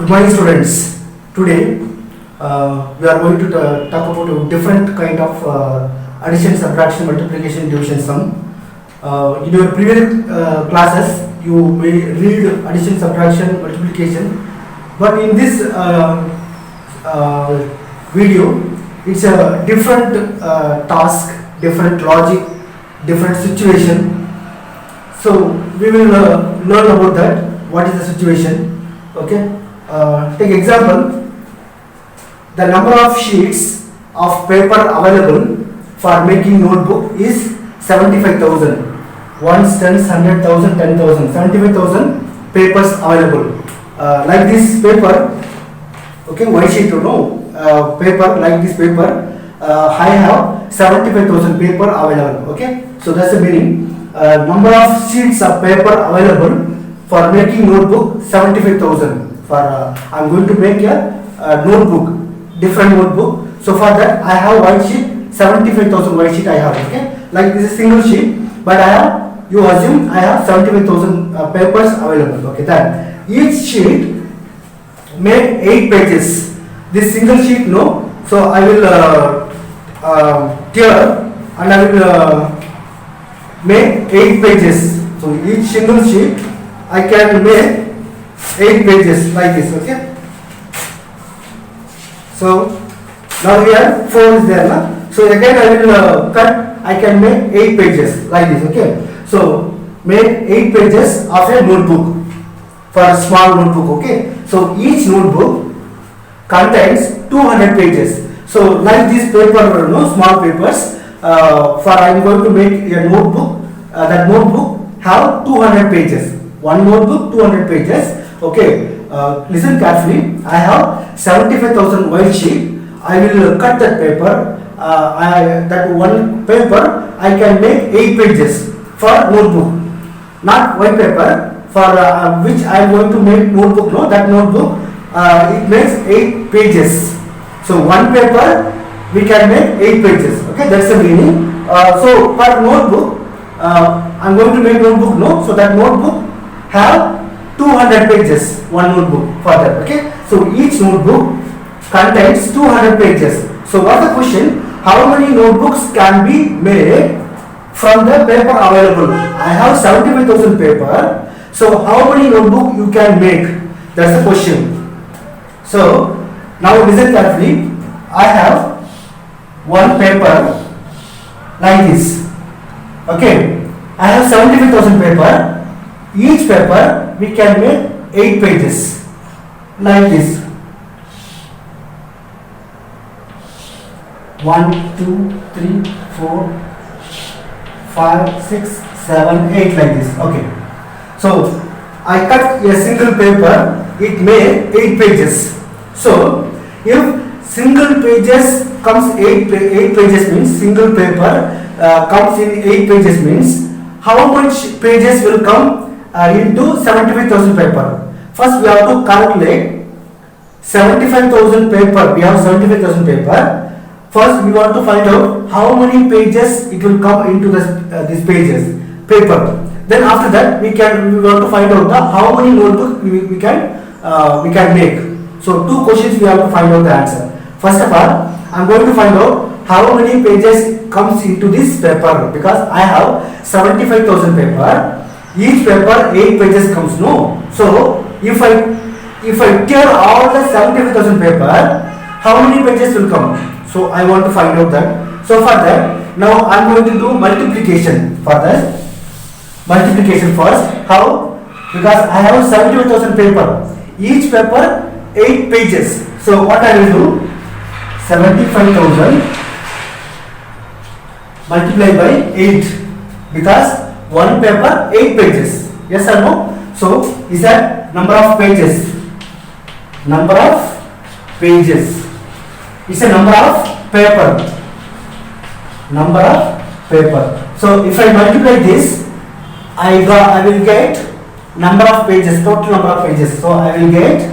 Good morning, students. Today we are going to talk about a different kind of addition, subtraction, multiplication, division, sum. In your previous classes, you may read addition, subtraction, multiplication, but in this video, it's a different task, different logic, different situation. So we will learn about that. What is the situation? Okay. Take example. The number of sheets of paper available for making notebook is 75,000. Ones, tens, 100,000, 10,000, 75,000 papers available. Like this paper, okay, white sheet, paper like this paper. I have 75,000 paper available. Okay, so that's the meaning. Number of sheets of paper available for making notebook 75,000. For I'm going to make a notebook, different notebook. So for that I have white sheet, 75,000 white sheet I have. Okay, like this is single sheet, but I have, you assume I have 75,000 papers available. Okay, then each sheet made 8 pages. This single sheet, no. So I will tear and I will make 8 pages. So each single sheet I can make 8 pages like this. Okay. So now here 4 is there, na? So again I will cut. I can make 8 pages like this. Okay. So make 8 pages of a notebook, for a small notebook. Okay. So each notebook contains 200 pages. So like this paper, no, small papers. For I am going to make a notebook. That notebook have 200 pages. One notebook 200 pages. Okay. Listen carefully. I have 75,000 white sheet. I will cut that paper. That one paper I can make 8 pages for notebook. Not white paper, for which I am going to make notebook. No, that notebook it makes 8 pages. So one paper we can make 8 pages. Okay, that's the meaning. So per notebook, I am going to make notebook. No, so that notebook have 200 pages. One notebook for that. Okay, so each notebook contains 200 pages. So what's the question? How many notebooks can be made from the paper available? I have 75,000 paper. So how many notebook you can make? That's the question. So now listen carefully. I have one paper like this. Okay, I have 75,000 paper. Each paper we can make 8 pages like this. 1, 2, 3, 4, 5, 6, 7, 8 like this. Okay. So I cut a single paper. It made 8 pages. So if single pages comes 8 pages means single paper comes in 8 pages means how much pages will come into 75,000 paper. First we have to calculate 75,000 paper. We have 75,000 paper. First we want to find out how many pages it will come into these pages paper. Then after that we want to find out how many notebooks we can make. So 2 questions we have to find out the answer. First of all, I am going to find out how many pages comes into this paper, because I have 75,000 paper. Each paper 8 pages comes, no. So if I tear all the 75,000 paper, how many pages will come? So I want to find out that. So for that, now I am going to do multiplication. For that, multiplication first. How? Because I have 75,000 paper. Each paper 8 pages. So what I will do? 75,000 multiplied by 8, because one paper 8 pages. Yes or no? So is that number of pages? Number of pages. It's a number of paper. Number of paper. So if I multiply this, I will get number of pages, total number of pages. So I will get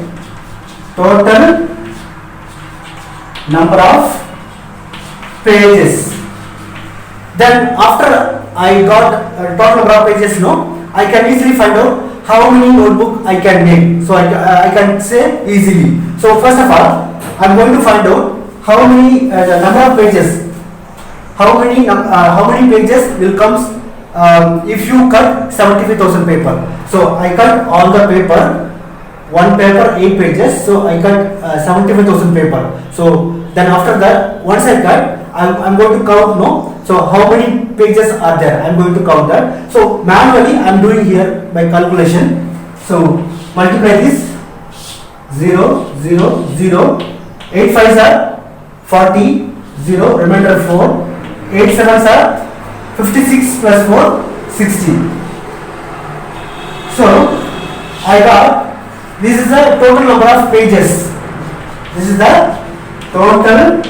total number of pages. Then after I got total number of pages, no, I can easily find out how many notebook I can make. So I can say easily. So first of all, I am going to find out how many the number of pages. How many pages will comes if you cut 75,000 paper. So I cut all the paper. One paper 8 pages. So I cut 75,000 paper. So then after that, once I cut, I'm going to count. No. So how many pages are there? I'm going to count that. So manually I'm doing here by calculation. So multiply this 0, 0, 0. 8 5s are 40, 0, remainder 4. 8 7s are 56 plus 4, 60. So I got, this is the total number of pages. This is the total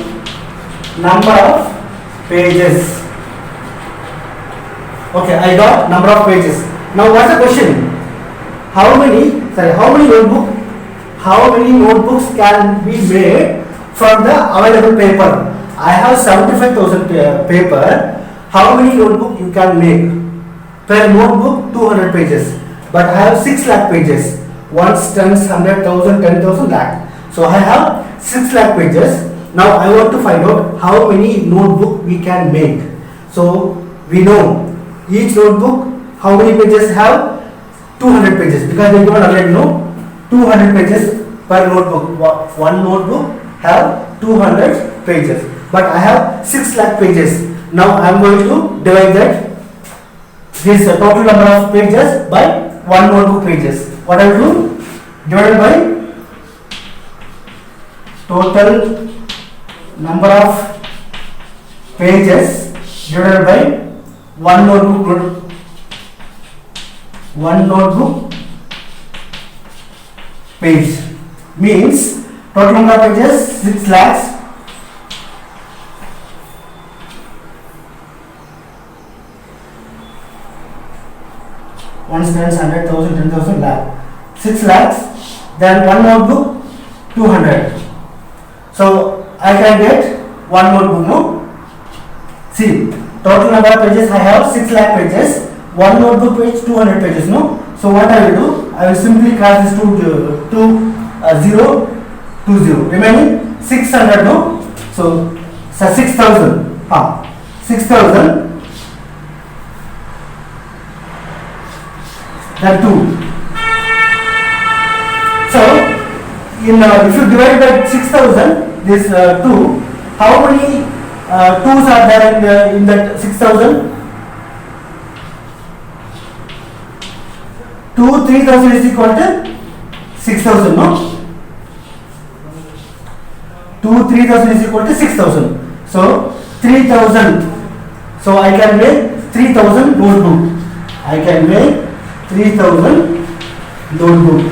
number of pages. Okay, I got number of pages. Now what's the question? How many notebooks can be made from the available paper? I have 75,000 paper. How many notebook you can make? Per notebook 200 pages. But I have 6 lakh pages. Ones, tens, 100,000, 10,000 lakh. So I have 6 lakh pages. Now I want to find out how many notebook we can make. So we know each notebook how many pages have 200 pages because they given already know 200 pages per notebook. One notebook have 200 pages. But I have 6 lakh pages. Now I am going to divide that this total number of pages by one notebook pages. What I will do? Divided by total number of pages divided by one notebook page means total number of pages 6 lakhs. Ones, tens, 100,000, 10,000 lakh. 6 lakhs. Then one notebook 200. So I can get one notebook. No. See, total number of pages I have 6 lakh pages. One notebook page 200 pages. No. So what I will do? I will simply cross this to 0 to 0. Remaining 600. No. So 6,000. 6,000. Then 2. So, if you divide by 6,000, this 2, how many 2s are there in that 6,000? 2, 3,000 is equal to 6,000, no? 2, 3,000 is equal to 6,000. So, 3,000. So, I can make 3,000 notebook. I can make 3,000 notebook.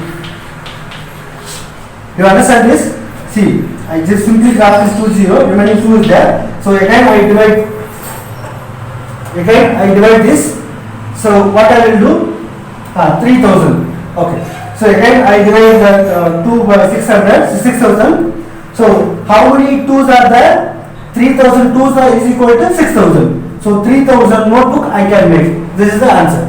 You understand this? See, I just simply cross this to 0, remaining 2 is there. So again I divide this. So what I will do? 3,000. Okay. So again I divide that 2 by 6,000. So how many 2s are there? 3,000 2s is equal to 6,000. So 3,000 notebook I can make. This is the answer.